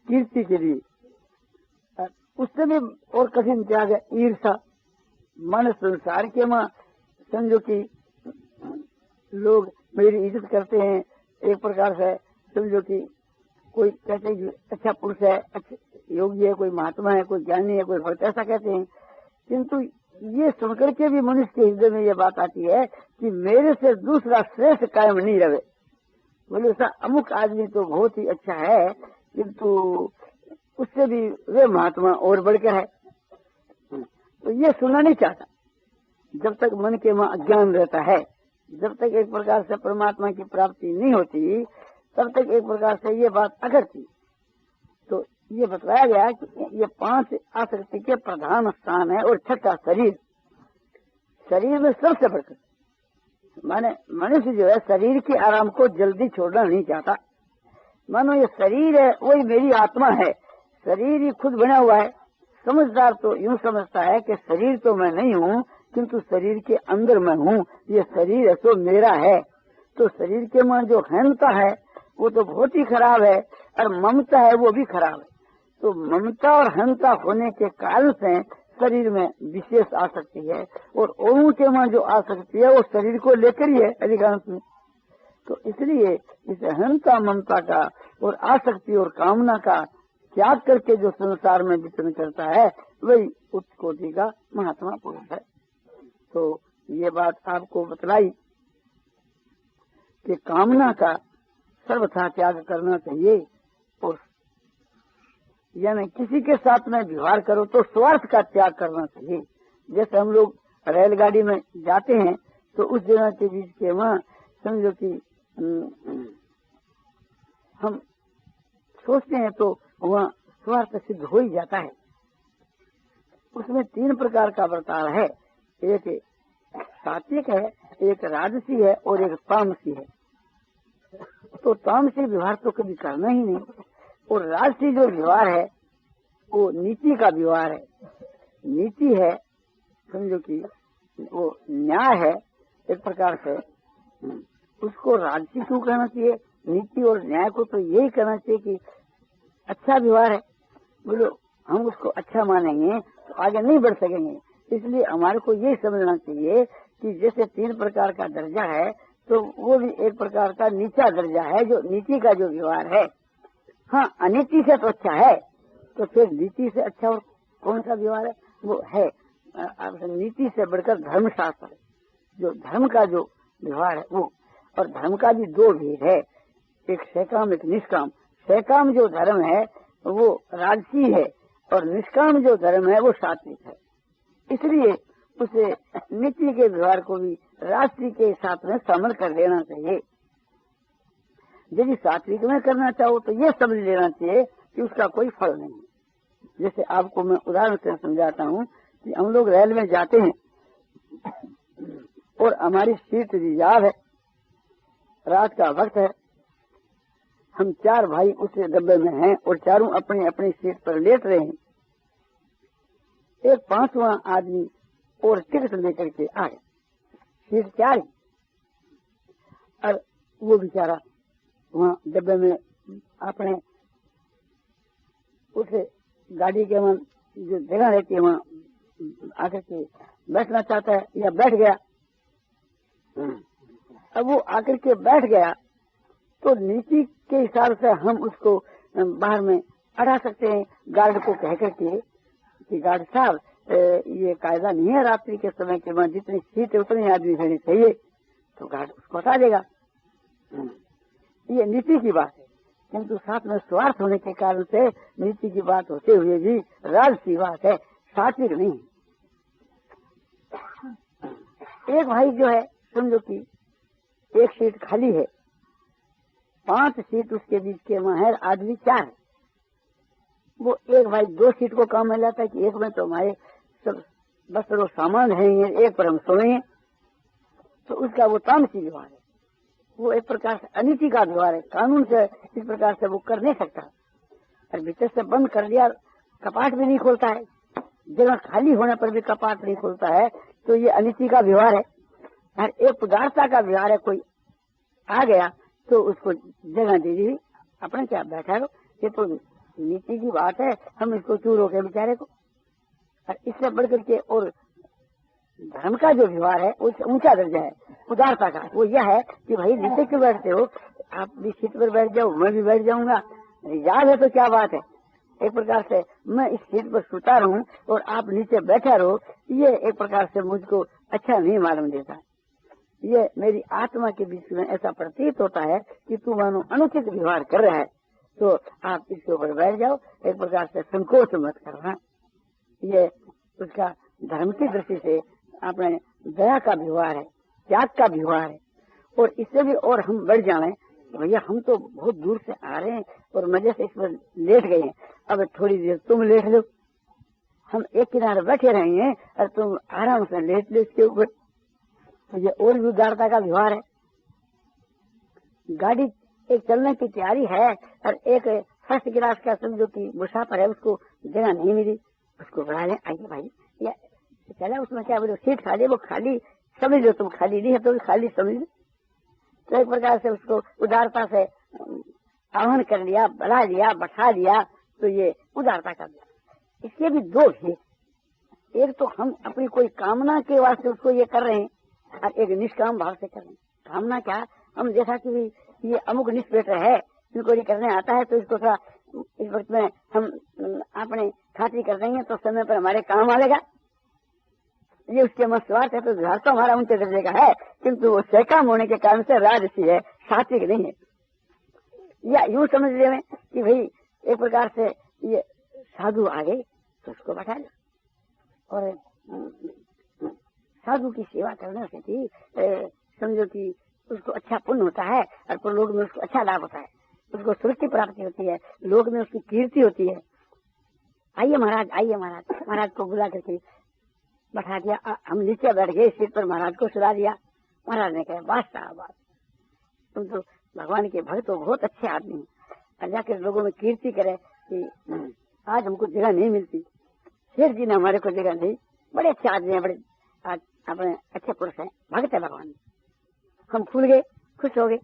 कीर्ति के लिए। उससे भी और कठिन त्याग है ईर्षा। मन संसार के मां समझो कि लोग मेरी इज्जत करते हैं, एक प्रकार से समझो कि कोई कहते हैं अच्छा पुरुष है, अच्छा योगी है, कोई महात्मा है, कोई ज्ञानी है, कोई भक्त, ऐसा कहते हैं। किंतु ये सुनकर के भी मनुष्य के हृदय में ये बात आती है कि मेरे से दूसरा श्रेष्ठ कायम नहीं रहे। बोले ऐसा अमुक आदमी तो बहुत ही अच्छा है, किंतु उससे भी वे महात्मा और बढ़कर है। तो ये सुनना नहीं चाहता। जब तक मन के वहां अज्ञान रहता है, जब तक एक प्रकार से परमात्मा की प्राप्ति नहीं होती, तब तक एक प्रकार से ये बात अगरती। तो ये बताया गया कि ये 5 आसक्ति के प्रधान स्थान है, और छठा शरीर। शरीर में सबसे बढ़कर माने मनुष्य जो है शरीर के आराम को जल्दी छोड़ना नहीं चाहता। मानो ये शरीर है वही मेरी आत्मा है, शरीर ही खुद बना हुआ है। समझदार तो यूं समझता है कि शरीर तो मैं नहीं हूँ, किंतु शरीर के अंदर मैं हूँ, ये शरीर है तो मेरा है। तो शरीर के मन जो अहंता है वो तो बहुत ही खराब है, और ममता है वो भी खराब है। तो ममता और अहंता होने के कारण से शरीर में विशेष आसक्ति है, और ओम के मन जो आसक्ति है वो शरीर को लेकर ही है अधिकांश में। तो इसलिए इस अहंता ममता का और आसक्ति और कामना का त्याग करके जो संसार में विचरण करता है वही उच्च कोटि का महात्मा पुरुष है। तो ये बात आपको बतलाई कि कामना का सर्वथा त्याग करना चाहिए, और यानी किसी के साथ में व्यवहार करो तो स्वार्थ का त्याग करना चाहिए। जैसे हम लोग रेलगाड़ी में जाते हैं तो उस जगह के बीच के वहाँ समझो कि हम सोचते हैं तो वहाँ स्वार्थ सिद्ध हो ही जाता है। उसमें 3 प्रकार का बर्ताव है, एक सात्विक है, एक राजसी है, और एक तामसी है। तो तामसी व्यवहार तो कभी करना ही नहीं, और राजसी जो व्यवहार है वो नीति का व्यवहार है। नीति है समझो कि वो न्याय है एक प्रकार से, उसको राजसी क्यों कहना चाहिए? नीति और न्याय को तो यही कहना चाहिए कि अच्छा व्यवहार है, बोलो हम उसको अच्छा मानेंगे तो आगे नहीं बढ़ सकेंगे। इसलिए हमारे को यही समझना चाहिए कि जैसे 3 प्रकार का दर्जा है तो वो भी एक प्रकार का नीचा दर्जा है जो नीति का जो व्यवहार है। हाँ, अनीति से तो अच्छा है, तो फिर नीति से अच्छा और कौन सा व्यवहार है? वो है नीति से बढ़कर धर्मशास्त्र, जो धर्म का जो व्यवहार है वो। और धर्म का भी 2 भेद है, एक सकाम एक निष्काम। सकाम जो धर्म है वो राजसी है, और निष्काम जो धर्म है वो सात्विक है। इसलिए उसे नीति के व्यवहार को भी राजसी के साथ में शामिल कर देना चाहिए। यदि सात्विक में करना चाहो तो ये समझ लेना चाहिए कि उसका कोई फल नहीं। जैसे आपको मैं उदाहरण से समझाता हूँ कि हम लोग रेल में जाते हैं और हमारी सीट रिजर्व है, रात का वक्त है, हम 4 भाई उस डब्बे में हैं और चारों अपनी अपनी सीट पर लेट रहे हैं। एक 5वां आदमी और टिकट लेकर के आ गया, सीट 4 है, और वो बेचारा वहाँ डब्बे में अपने उस गाड़ी के वहाँ जो जगह रहती है वहाँ आकर के बैठना चाहता है या बैठ गया। अब वो आकर के बैठ गया तो नीति के हिसाब से हम उसको बाहर में अड़ा सकते हैं गार्ड को कह करके कि गार्ड साहब ये कायदा नहीं है रात्रि के समय के बाद जितनी सीट है उतनी आदमी रहनी चाहिए, तो घाट उसको हटा देगा। ये नीति की बात है, किंतु साथ में स्वार्थ होने के कारण से नीति की बात होते हुए भी राजसी बात है, सात्विक नहीं। एक भाई जो है समझो कि एक सीट खाली है, 5 सीट उसके बीच के वहां है, आदमी 4 है। वो एक भाई 2 सीट को काम में लाता है कि एक में तो हमारे सब वस्त्र और सामान रहेंगे, एक पर हम सोएंगे, तो उसका वो तामसी व्यवहार है, वो एक प्रकार से अनीति का व्यवहार है। कानून से इस प्रकार से वो कर नहीं सकता, और भीतर से बंद कर दिया, कपाट भी नहीं खोलता है, जगह खाली होने पर भी कपाट नहीं खोलता है, तो ये अनीति का व्यवहार है। और एक उदारता का व्यवहार है, कोई आ गया तो उसको जगह दे दी, अपने क्या बैठा रहो, ये तो नीति की बात है, हम इसको क्यों रोके बेचारे को। और इससे बढ़कर के और धर्म का जो व्यवहार है वो ऊंचा दर्जा है उदारता का, वो यह है कि भाई नीचे क्यों बैठते हो, आप भी सीट पर बैठ जाओ, मैं भी बैठ जाऊंगा, रिजार्व है तो क्या बात है। एक प्रकार से मैं इस सीट पर सुता रहूं और आप नीचे बैठा रहो, ये एक प्रकार से मुझको अच्छा नहीं मालूम देता। ये मेरी आत्मा के बीच में ऐसा प्रतीत होता है कि तू मानो अनुचित व्यवहार कर रहा है, तो आप इसके ऊपर बैठ जाओ, एक प्रकार से संकोच मत करना। ये उसका धर्म की दृष्टि से अपने दया का व्यवहार है, त्याग का व्यवहार है। और इससे भी और हम बढ़ जाए, भैया हम तो बहुत दूर से आ रहे हैं और मजे से इस पर लेट गए हैं, अब थोड़ी देर तुम लेट लो, हम एक किनारे बैठे रहेंगे और तुम आराम से लेट लो इसके ऊपर, तो ये और भी उदारता का व्यवहार है। गाड़ी एक चलने की तैयारी है और एक फर्स्ट क्लास का समझो कि मुसाफिर है, उसको जगह नहीं मिली, उसको बुला लें, आइए भाई या चला, उसमें क्या बोलो सीट खाली, वो खाली समझ लो, तुम खाली नहीं है तो खाली समझ लो। तो एक प्रकार से उसको उदारता से आह्वान कर लिया, बुला लिया, बैठा लिया, तो ये उदारता का। इसके भी 2 है, एक तो हम अपनी कोई कामना के वास्ते उसको ये कर रहे हैं और एक निष्काम भाव से कर रहे हैं। कामना क्या, हम देखा कि ये अमुक निष्पेटर है, इनको ये करने आता है, तो इसको थोड़ा इस वक्त में हम अपने खातिर कर देंगे तो समय पर हमारे काम आएगा, ये उसके मन स्वार्थ है। तो घर तो हमारा ऊंचे दर्जे का है, किंतु वो सकाम होने के कारण से राजसी है, सात्विक नहीं है। या यूं समझ ले में कि भाई एक प्रकार से ये साधु आ गए तो उसको बैठा लो, और साधु की सेवा करने से भी समझो कि उसको अच्छा पुण्य होता है और परलोक में उसको अच्छा लाभ होता है, उसको सुरक्षित प्राप्ति होती है, लोक में उसकी कीर्ति होती है। आइए महाराज, आइए महाराज, महाराज को बुला करके बैठा दिया, हम नीचे बैठ गए सीट पर, महाराज को सुला दिया। महाराज ने कहा बस साहब, तुम तो भगवान के भक्त हो, बहुत अच्छे आदमी हैं, और जाकर लोगों में कीर्ति करे कि आज हमको जगह नहीं मिलती, शेर जी ने हमारे को जगह नहीं, बड़े अच्छे आदमी हैं, बड़े आज अपने अच्छे पुरुष हैं, भक्त है भगवान। हम फूल गए, खुश हो गए,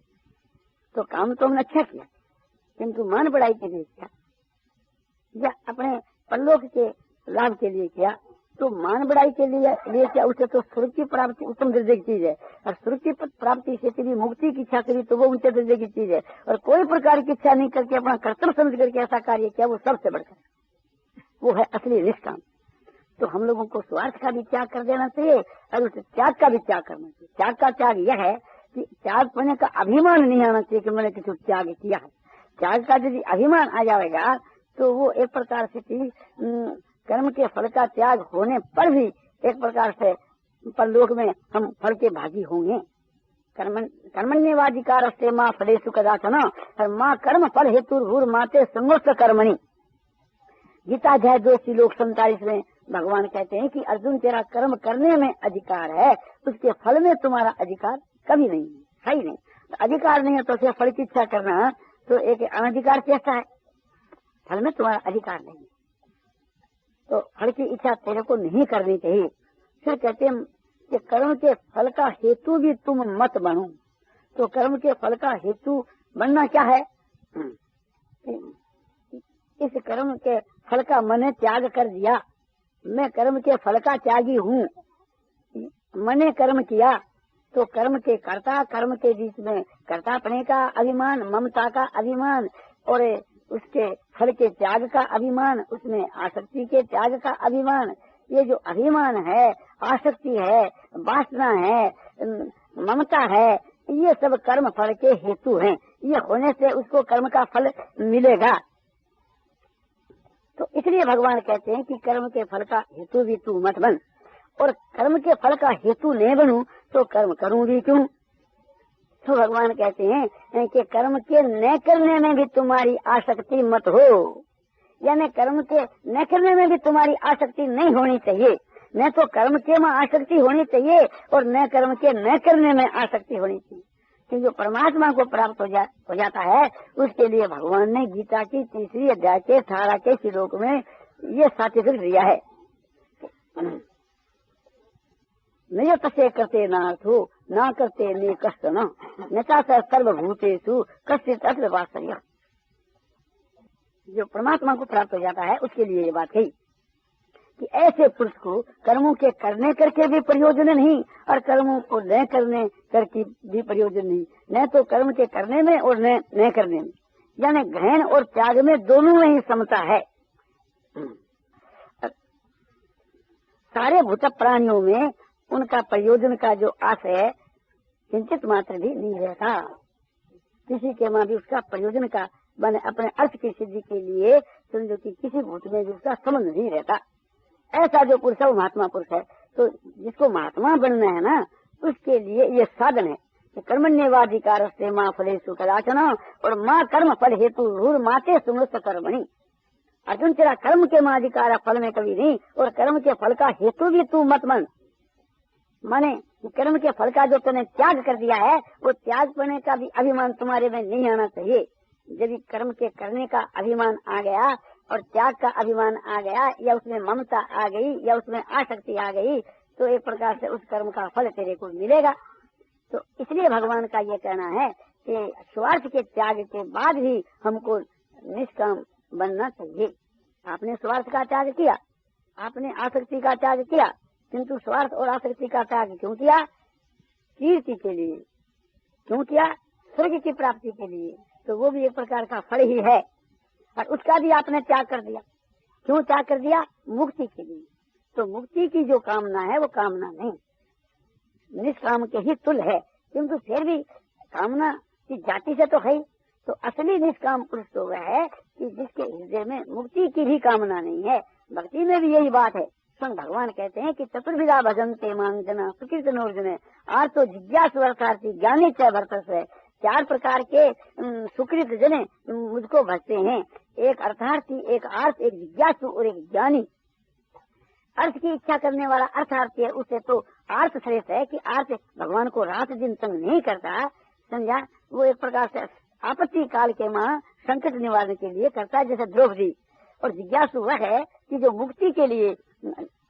तो काम तो हमने अच्छा किया, किंतु मान बढ़ाई के लिए किया या अपने परलोक के लाभ के लिए किया, तो मान बढ़ाई के लिए क्या, उसे तो स्वर्ग की प्राप्ति उत्तम दर्जे की चीज है, और स्वर्ग की प्राप्ति से कभी मुक्ति की इच्छा करी तो वो ऊंचे दर्जे की चीज है, और कोई प्रकार की इच्छा नहीं करके अपना कर्तव्य समझ करके ऐसा कार्य किया, वो सबसे बढ़कर वो है असली निष्काम। तो हम लोगों को स्वार्थ का भी त्याग कर देना चाहिए और उस त्याग का भी त्याग करना चाहिए। त्याग का त्याग यह है कि त्याग करने का अभिमान नहीं आना चाहिए कि मैंने किसी त्याग किया है। त्याग का यदि अभिमान आ जाएगा तो वो एक प्रकार से कर्म के फल का त्याग होने पर भी एक प्रकार से परलोक में हम फल के भागी होंगे। कर्मण्यवाधिकार से माँ फलेषु कदाचन और माँ कर्म फल हेतु माते संगोष्ठ कर्मणि। गीता अध्याय 2 श्लोक 47 में भगवान कहते हैं कि अर्जुन तेरा कर्म करने में अधिकार है, उसके फल में तुम्हारा अधिकार कभी नहीं है, सही नहीं। तो अधिकार नहीं है तो फिर फल की इच्छा करना तो एक अनधिकार चेष्टा है, फल में तुम्हारा अधिकार नहीं है, तो फल की इच्छा तेरे को नहीं करनी चाहिए। फिर कहते हैं कि कर्म के फल का हेतु भी तुम मत बनो। तो कर्म के फल का हेतु बनना क्या है, इस कर्म के फल का मैंने त्याग कर दिया, मैं कर्म के फल का त्यागी हूँ, मैंने कर्म किया, तो कर्म के कर्ता कर्म के बीच में कर्तापने का अभिमान, ममता का अभिमान और उसके फल के त्याग का अभिमान, उसमें आसक्ति के त्याग का अभिमान, ये जो अभिमान है, आसक्ति है, वासना है, ममता है, ये सब कर्म फल के हेतु हैं। ये होने से उसको कर्म का फल मिलेगा। तो इसलिए भगवान कहते हैं कि कर्म के फल का हेतु भी तू मत बन, और कर्म के फल का हेतु नहीं बनूं तो कर्म करूं भी क्यों। तो भगवान कहते हैं कि कर्म के न करने में भी तुम्हारी आसक्ति मत हो, यानी कर्म के न करने में भी तुम्हारी आसक्ति नहीं होनी चाहिए। न तो कर्म के में आसक्ति होनी चाहिए और न कर्म के न करने में आसक्ति होनी चाहिए। कि जो परमात्मा को प्राप्त हो जाता है उसके लिए भगवान ने गीता की 3री अध्याय के 18 के श्लोक में ये सर्टिफिकेट दिया है। नहीं तसे करते नार्थो ना करते ने कष्ट नचा सर्वभूतेषु कश्चित् अत्र वात्सल्य। जो परमात्मा को प्राप्त हो जाता है उसके लिए ये बात कही कि ऐसे पुरुष को कर्मों के करने करके भी प्रयोजन नहीं और कर्मों को न करने करके भी प्रयोजन नहीं। न तो कर्म के करने में और न करने में, यानी ग्रहण और त्याग में दोनों में ही समता है। सारे भूत प्राणियों में उनका प्रयोजन का जो आशय है किंचित मात्र भी नहीं रहता। किसी के मां भी उसका प्रयोजन का बने अपने अर्थ की सिद्धि के लिए समझो कि किसी भूत में भी उसका संबंध नहीं रहता। ऐसा जो पुरुष है वो महात्मा पुरुष है। तो जिसको महात्मा बनना है ना उसके लिए ये साधन है। कर्मण्येवाधिकार से माँ फलेषु कदाचन और माँ कर्म फल हेतु माते सुमृत कर्मणि। अर्जुन तेरा कर्म के माँ अधिकार फल में कभी नहीं और कर्म के फल का हेतु भी तू मत मन। माने कर्म के फल का जो तूने त्याग कर दिया है वो त्याग करने का भी अभिमान तुम्हारे में नहीं आना चाहिए। यदि कर्म के करने का अभिमान आ गया और त्याग का अभिमान आ गया या उसमें ममता आ गई या उसमें आसक्ति आ गई तो एक प्रकार से उस कर्म का फल तेरे को मिलेगा। तो इसलिए भगवान का ये कहना है कि स्वार्थ के त्याग के बाद भी हमको निष्काम बनना चाहिए। आपने स्वार्थ का त्याग किया, आपने आसक्ति का त्याग किया, किंतु स्वार्थ और आसक्ति का त्याग क्यों किया? कीर्ति के लिए। क्यों किया? स्वर्ग की प्राप्ति के लिए। तो वो भी एक प्रकार का फल ही है और उसका भी आपने त्याग कर दिया। क्यों त्याग कर दिया? मुक्ति के लिए। तो मुक्ति की जो कामना है वो कामना नहीं, निष्काम के ही तुल्य है। किंतु फिर भी कामना की जाति से तो है। तो असली निष्काम पुरुष तो वह है कि जिसके हृदय में मुक्ति की भी कामना नहीं है। भक्ति में भी यही बात है। स्वयं भगवान कहते हैं कि चतुर्विधा भजन्ते मां जना सुकृतनोर्जुने आर्तो जिज्ञासु अर्थार्थी ज्ञानी च भरतस्य। 4 प्रकार के सुकृत जने मुझको भजते हैं, एक अर्थार्थी, एक आर्थ, एक जिज्ञासु और एक ज्ञानी। अर्थ की इच्छा करने वाला अर्थार्थी है, उसे तो आर्थ श्रेष्ठ है कि आर्थ भगवान को रात दिन तंग नहीं करता, समझा। वो एक प्रकार से आपत्ति काल के मां संकट निवारण के लिए करता है, जैसे द्रौपदी। और जिज्ञासु वह है कि जो मुक्ति के लिए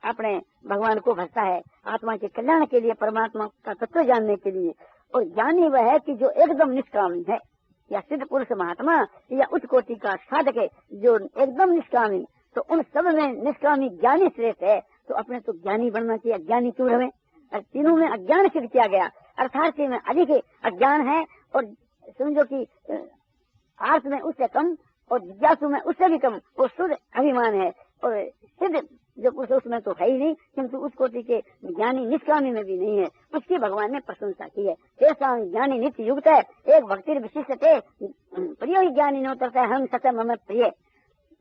अपने भगवान को भजता है, आत्मा के कल्याण के लिए, परमात्मा का तत्व जानने के लिए। और ज्ञानी वह है कि जो एकदम निष्कामी है, या सिद्ध पुरुष महात्मा या उच्च कोटि का साधक है जो एकदम निष्कामी। तो उन सब में निष्कामी ज्ञानी श्रेष्ठ है। तो अपने तो ज्ञानी बनना चाहिए। अज्ञानी क्यों रहे? तीनों में अज्ञान सिद्ध किया गया। अर्थार्थी में अधिक अज्ञान है और समझो कि आर्थ में उससे कम और जिज्ञासु में उससे भी कम वो शुद्ध अभिमान है। और सिद्ध जो पुरुष उसमें तो है ही नहीं, किंतु उस कोटि के ज्ञानी निष्कामी में भी नहीं है। उसकी भगवान ने प्रशंसा की है। ऐसा ज्ञानी नित्य युक्त है, एक भक्ति विशिष्ट थे प्रिय ही ज्ञानी न उतरता है हम सत्य मम प्रिय।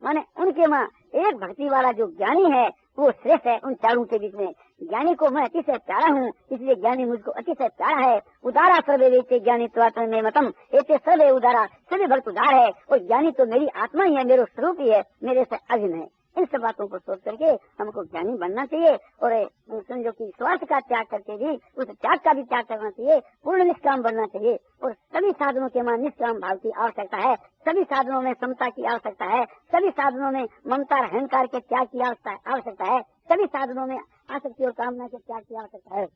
माने उनके माँ एक भक्ति वाला जो ज्ञानी है वो श्रेष्ठ है उन चारों के बीच में। ज्ञानी को मैं अतिशय प्यारा हूँ, इसलिए ज्ञानी मुझको अतिशय प्यारा है। उदारा सर्वे वेचे ज्ञानी त्वात्म में मतम ऐसे सर्वे उदारा, सभी भक्त उदार है। और ज्ञानी तो मेरी आत्मा ही है, मेरा स्वरूप ही है, मेरे से अभिन्न है। इन सब बातों को सोच करके हमको ज्ञानी बनना चाहिए। और समझो कि स्वार्थ का त्याग करके भी उस त्याग का भी त्याग करना चाहिए, पूर्ण निष्काम बनना चाहिए। और सभी साधनों के मान निष्काम भाव की आवश्यकता है, सभी साधनों में समता की आवश्यकता है, सभी साधनों में ममता अहंकार के त्याग की आवश्यकता है, सभी साधनों में आसक्ति और कामना के त्याग की आवश्यकता है।